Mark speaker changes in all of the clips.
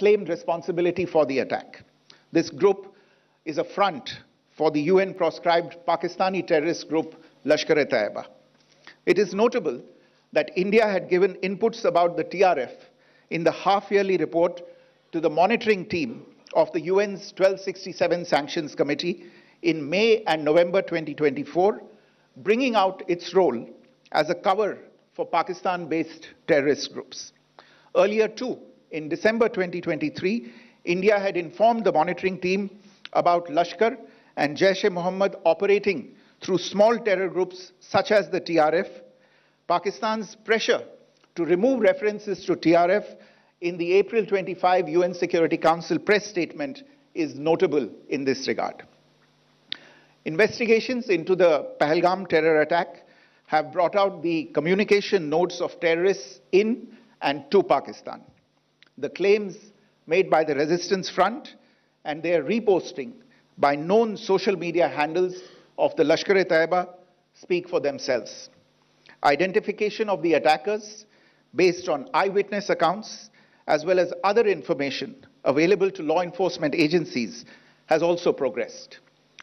Speaker 1: claimed responsibility for the attack. This group is a front for the UN-proscribed Pakistani terrorist group Lashkar-e-Taiba. It is notable that India had given inputs about the TRF in the half-yearly report to the monitoring team of the UN's 1267 Sanctions Committee in May and November 2024, bringing out its role as a cover for Pakistan-based terrorist groups. Earlier too, in December 2023, India had informed the monitoring team about Lashkar and Jaish-e-Mohammed operating through small terror groups such as the TRF. Pakistan's pressure to remove references to TRF in the April 25 UN Security Council press statement is notable in this regard. Investigations into the Pahalgam terror attack have brought out the communication notes of terrorists in and to Pakistan. The claims made by the Resistance Front and their reposting by known social media handles of the Lashkar-e-Taiba speak for themselves. Identification of the attackers based on eyewitness accounts as well as other information available to law enforcement agencies has also progressed.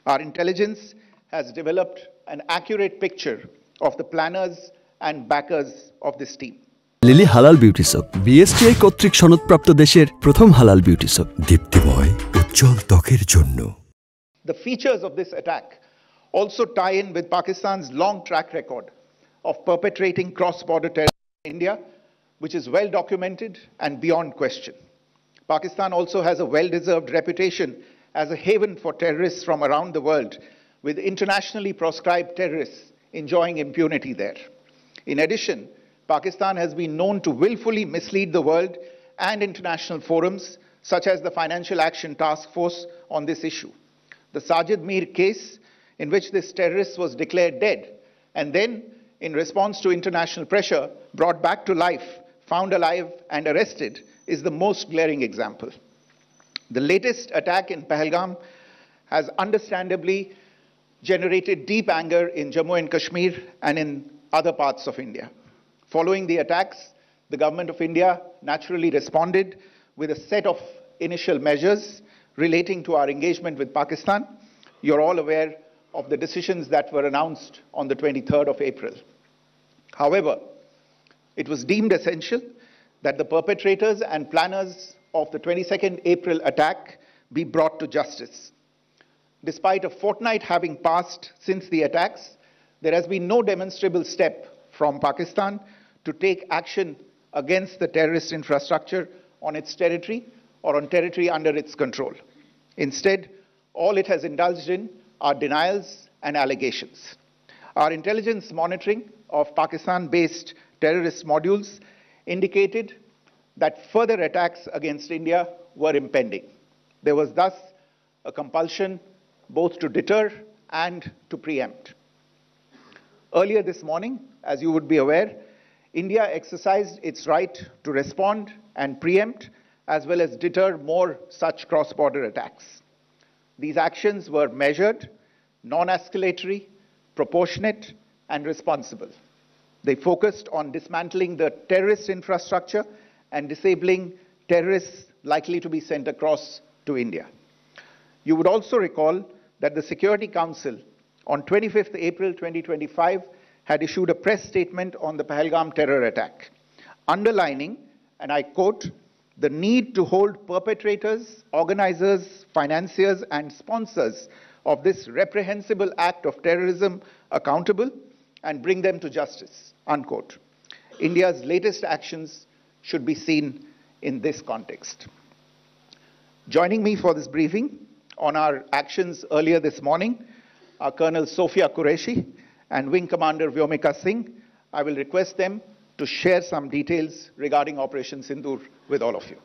Speaker 1: Our intelligence has developed an accurate picture of the planners and backers of this team.
Speaker 2: Lily Halal Beauty Soap, BSTI কর্তৃক সনদপ্রাপ্ত দেশের প্রথম হালাল beauty soap, দীপ্তিময় উজ্জ্বল ত্বকের জন্য।
Speaker 1: The features of this attack also tie in with Pakistan's long track record of perpetrating cross-border terror in India, which is well documented and beyond question. Pakistan also has a well-deserved reputation as a haven for terrorists from around the world, with internationally proscribed terrorists enjoying impunity there. In addition, Pakistan has been known to willfully mislead the world and international forums, such as the Financial Action Task Force, on this issue. The Sajid Mir case, in which this terrorist was declared dead, and then, in response to international pressure, brought back to life, found alive and arrested, is the most glaring example. The latest attack in Pahalgam has understandably generated deep anger in Jammu and Kashmir and in other parts of India. Following the attacks, the government of India naturally responded with a set of initial measures relating to our engagement with Pakistan. You're all aware of the decisions that were announced on the 23rd of April. However, it was deemed essential that the perpetrators and planners of the 22nd April attack be brought to justice. Despite a fortnight having passed since the attacks, there has been no demonstrable step from Pakistan to take action against the terrorist infrastructure on its territory or on territory under its control. Instead, all it has indulged in are denials and allegations. Our intelligence monitoring of Pakistan-based terrorist modules indicated that further attacks against India were impending. There was thus a compulsion both to deter and to preempt. Earlier this morning, as you would be aware, India exercised its right to respond and preempt as well as deter more such cross-border attacks. These actions were measured, non-escalatory, proportionate, and responsible. They focused on dismantling the terrorist infrastructure and disabling terrorists likely to be sent across to India. You would also recall that the Security Council on 25th April 2025 had issued a press statement on the Pahalgam terror attack, underlining, and I quote, the need to hold perpetrators, organizers, financiers, and sponsors of this reprehensible act of terrorism accountable and bring them to justice, unquote. India's latest actions should be seen in this context. Joining me for this briefing on our actions earlier this morning are Colonel Sophia Qureshi and Wing Commander Vyomika Singh. I will request them to share some details regarding Operation Sindoor with all of you.